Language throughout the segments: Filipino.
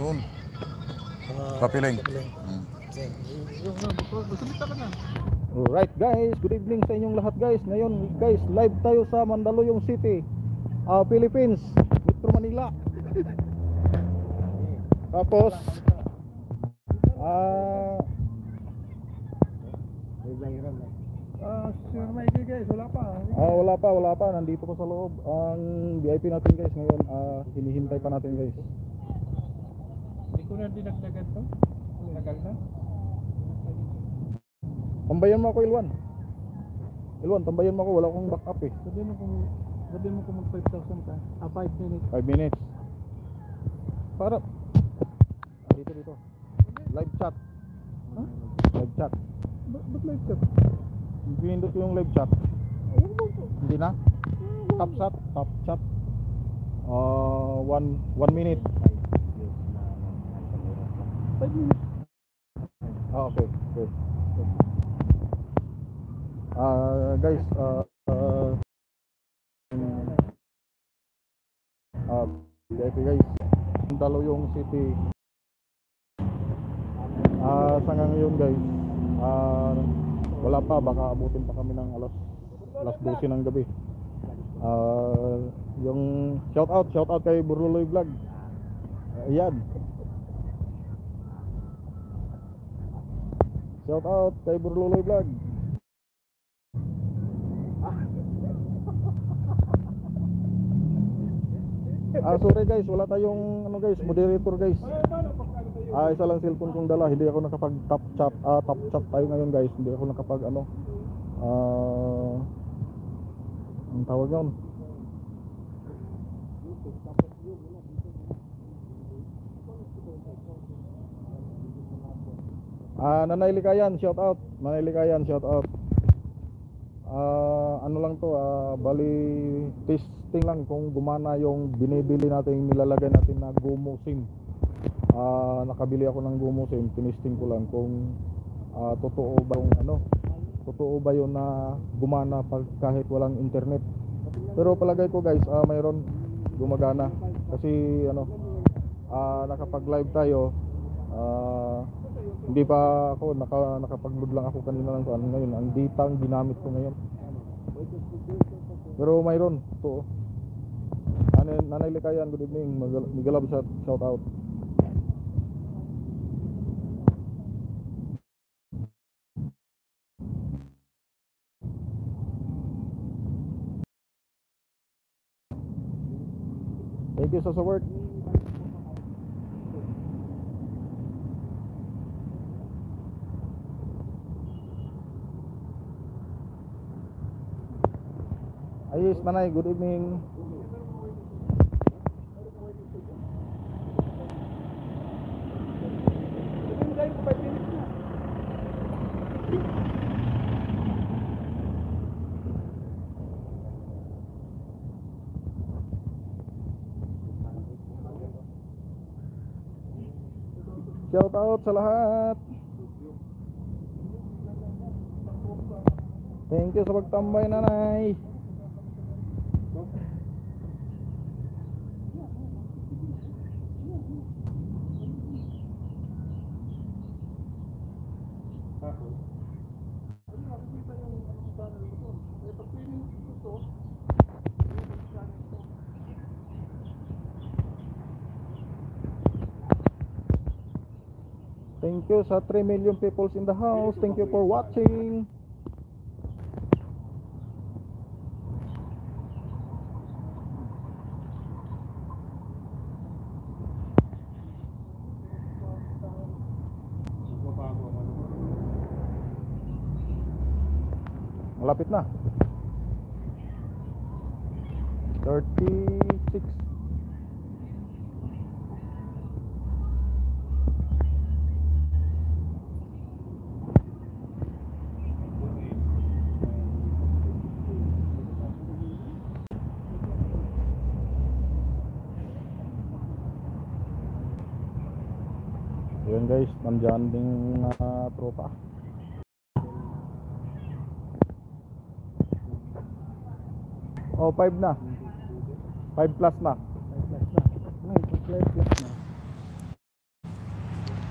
Doon. Papiling. Alright guys, good evening sa inyong lahat guys. Ngayon guys, live tayo sa Mandaluyong City, Philippines, Metro Manila. Tapos Sir Mikey guys, wala pa, nandito pa sa loob ang VIP natin guys ngayon. Hinihintay pa natin guys. Hindi ko na dinagdagan to. Tagal na. Tambayan mo ako, Ilwan, tambayan mo ako, wala akong backup eh. Sabi mo kung mag 5,000 ka. 5 minutes. 5 minutes. Para dito. Live chat. Huh? Live chat. Ba't live chat? Pinindot ko yung live chat. Hindi na? Top chat. 1 minute. 5 minutes. Okay. Guys, VIP guys, Mandaluyong City. Sa ngayon guys, wala pa, baka abutin pa kami ng alas 12 ng gabi. Yung shout out kay Burluloy Vlog. Ayan. Shout out kay Burluloy Vlog. Sorry guys, wala tayong moderator guys. Isa lang cellphone kong dala, hindi ako nakapag top chat tayo ngayon guys. Hindi ako nakapag ang tawag yun. Nanay Likayan, shout out. Ano lang to, bali testing lang kung gumana yung binibili natin, nilalagay natin na Gomo SIM. Nakabili ako ng Gomo SIM, tinesting ko lang kung totoo ba yun na gumana kahit walang internet. Pero palagay ko guys, mayroon gumagana kasi nakapag live tayo. Hindi pa ako nakapag-load lang ako kanina lang ngayon ang data ang ginamit ko ngayon. Pero mayroon to. Nanay Likayan, good evening. Migalab shout out. Thank you sa support. Ayos Manay, good evening. Shout out sa lahat. Thank you sa pagtambay nanay. Thank you sa 3 million peoples in the house. Thank you for watching. Malapit na. 36. Ayan guys, nandyan ding tropa. Oh, 5 na. 5 plus na. 5 plus na. 5 plus na.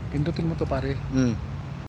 Pindutin mo to pare.